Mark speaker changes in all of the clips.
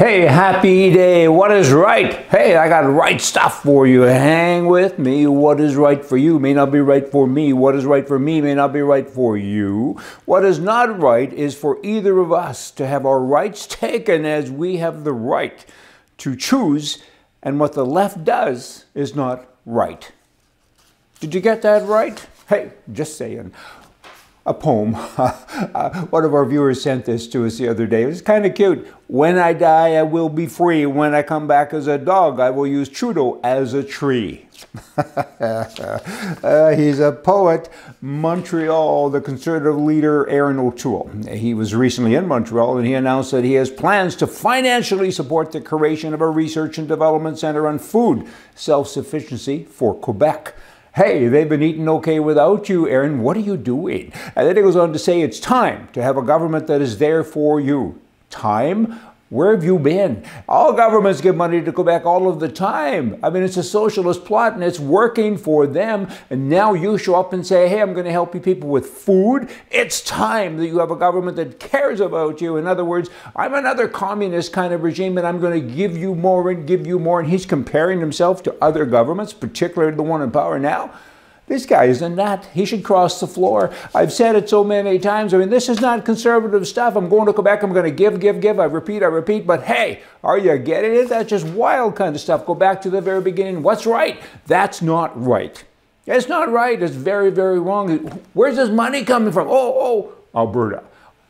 Speaker 1: Hey, happy day. What is right? Hey, I got right stuff for you. Hang with me. What is right for you may not be right for me. What is right for me may not be right for you. What is not right is for either of us to have our rights taken as we have the right to choose, and what the left does is not right. Did you get that right? Hey, just saying. A poem. One of our viewers sent this to us the other day. It was kind of cute. When I die, I will be free. When I come back as a dog, I will use Trudeau as a tree. He's a poet. Montreal, the Conservative leader Erin O'Toole. He was recently in Montreal and he announced that he has plans to financially support the creation of a research and development center on food self-sufficiency for Quebec. Hey, they've been eating okay without you, Erin. What are you doing? And then he goes on to say it's time to have a government that is there for you. Time? Where have you been? All governments give money to Quebec all of the time. I mean, it's a socialist plot and it's working for them. And now you show up and say, hey, I'm going to help you people with food. It's time that you have a government that cares about you. In other words, I'm another communist kind of regime and I'm going to give you more and give you more. And he's comparing himself to other governments, particularly the one in power now. This guy is a nut. He should cross the floor. I've said it so many times. I mean, this is not conservative stuff. I'm going to Quebec. I'm going to give. I repeat. But hey, are you getting it? That's just wild kind of stuff. Go back to the very beginning. What's right? That's not right. It's not right. It's very, very wrong. Where's this money coming from? Oh, Alberta.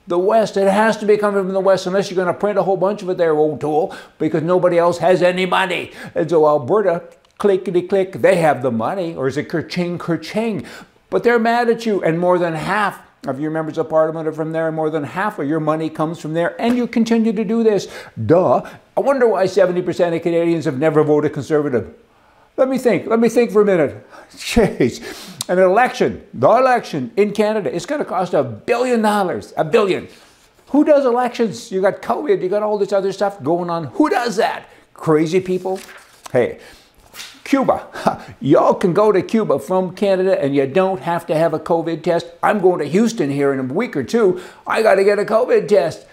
Speaker 1: The West. It has to be coming from the West unless you're going to print a whole bunch of it there, O'Toole, because nobody else has any money. And so Alberta, clickety-click, they have the money, or is it kerching? But they're mad at you, and more than half of your members of parliament are from there, and more than half of your money comes from there, and you continue to do this. Duh. I wonder why 70% of Canadians have never voted Conservative. Let me think for a minute. Jeez. The election in Canada, it's going to cost $1 billion. $1 billion. Who does elections? You got COVID, you got all this other stuff going on. Who does that? Crazy people? Hey. Cuba. Y'all can go to Cuba from Canada and you don't have to have a COVID test. I'm going to Houston here in a week or two. I got to get a COVID test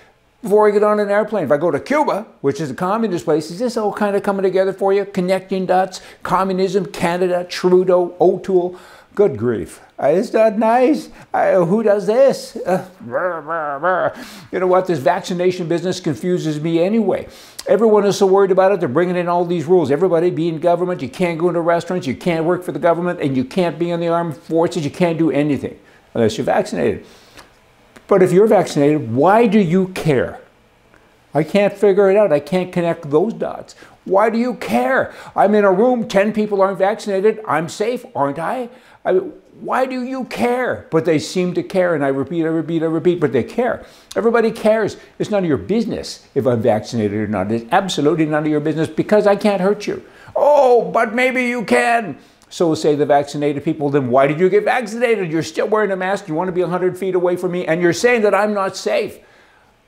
Speaker 1: before I get on an airplane. If I go to Cuba, which is a communist place, is this all kind of coming together for you? Connecting dots, communism, Canada, Trudeau, O'Toole. Good grief. It's not nice. Who does this? You know what? This vaccination business confuses me anyway. Everyone is so worried about it. They're bringing in all these rules. Everybody be in government. You can't go into restaurants. You can't work for the government. And you can't be in the armed forces. You can't do anything unless you're vaccinated. But if you're vaccinated, why do you care? I can't figure it out. I can't connect those dots. Why do you care? I'm in a room, 10 people aren't vaccinated. I'm safe, aren't I? Why do you care? But they seem to care, and I repeat, but they care. Everybody cares. It's none of your business if I'm vaccinated or not. It's absolutely none of your business because I can't hurt you. Oh, but maybe you can. So say the vaccinated people, then why did you get vaccinated? You're still wearing a mask. You want to be 100 feet away from me, and you're saying that I'm not safe.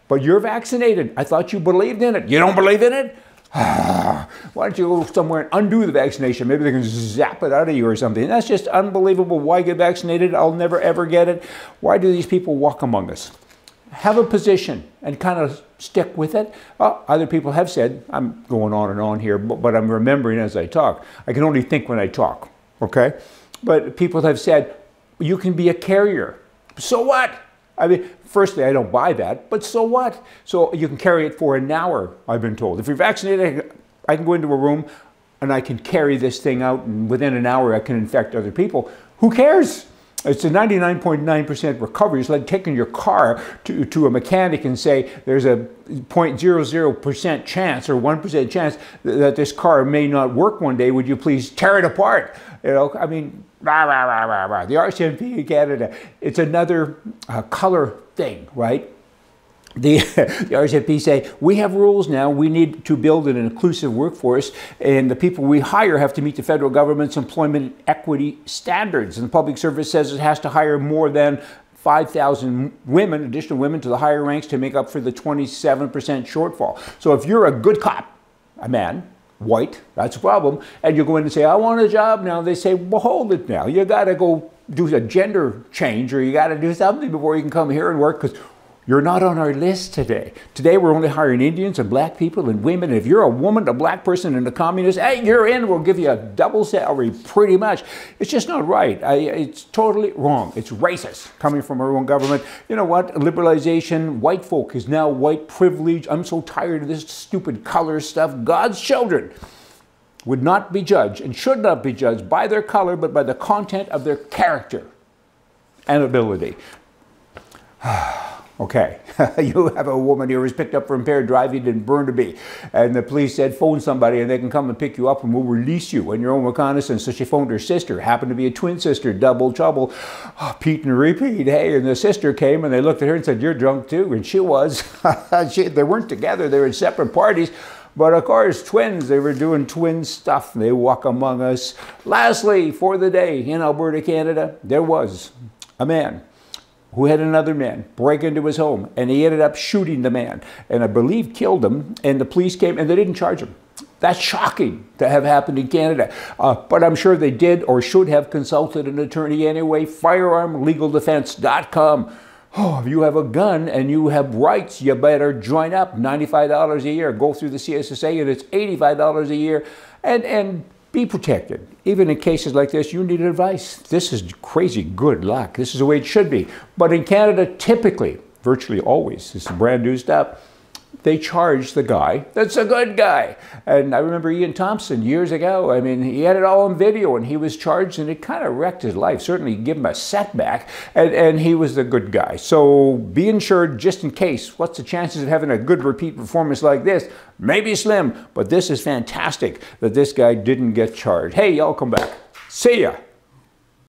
Speaker 1: But you're vaccinated. I thought you believed in it. You don't believe in it? Why don't you go somewhere and undo the vaccination? Maybe they can zap it out of you or something. That's just unbelievable. Why get vaccinated? I'll never ever get it. Why do these people walk among us? Have a position and kind of stick with it. Other people have said, I'm going on and on here, but I'm remembering as I talk. I can only think when I talk, okay? But people have said, you can be a carrier. So what? I mean, firstly, I don't buy that, but so what? So you can carry it for an hour, I've been told. If you're vaccinated, I can go into a room and I can carry this thing out, and within an hour I can infect other people. Who cares? It's a 99.9% recovery. It's like taking your car to a mechanic and say there's a 0.00% chance or 1% chance that this car may not work one day. Would you please tear it apart? You know, I mean, rah, rah, rah, rah, rah. The RCMP in Canada, it's another color thing, right? The RCMP say, we have rules now, we need to build an inclusive workforce, and the people we hire have to meet the federal government's employment equity standards. And the public service says it has to hire more than 5,000 women, additional women to the higher ranks to make up for the 27% shortfall. So if you're a good cop, a man, white, that's a problem, and you go in and say, I want a job now, they say, well, hold it now. You got to go do a gender change, or you got to do something before you can come here and work, because You're not on our list today. Today we're only hiring Indians and black people and women. If you're a woman, a black person, and a communist, hey, you're in. We'll give you a double salary pretty much. It's just not right. It's totally wrong. It's racist coming from our own government. You know what? Liberalization, white folk is now white privilege. I'm so tired of this stupid color stuff. God's children would not be judged and should not be judged by their color, but by the content of their character and ability. Okay, you have a woman who was picked up for impaired driving in Burnaby, and the police said, phone somebody and they can come and pick you up and we'll release you on your own reconnaissance. So she phoned her sister, happened to be a twin sister, double trouble, Pete and repeat, hey, and the sister came and they looked at her and said, you're drunk too, and she was. They weren't together, they were in separate parties. But of course, twins, they were doing twin stuff. They walk among us. Lastly, for the day in Alberta, Canada, there was a man who had another man break into his home, and he ended up shooting the man, and I believe killed him, and the police came and they didn't charge him. That's shocking to have happened in Canada, but I'm sure they did or should have consulted an attorney anyway. Firearmlegaldefense.com. Oh, if you have a gun and you have rights, you better join up. $95 a year. Go through the CSSA and it's $85 a year, and be protected. Even in cases like this, you need advice. This is crazy good luck. This is the way it should be. But in Canada, typically, virtually always, this is brand new stuff, they charge the guy that's a good guy. And I remember Ian Thompson years ago, I mean, he had it all on video and he was charged and it kind of wrecked his life. Certainly gave him a setback, and he was the good guy. So be insured just in case. What's the chances of having a good repeat performance like this? Maybe slim, but this is fantastic that this guy didn't get charged. Hey, y'all come back. See ya.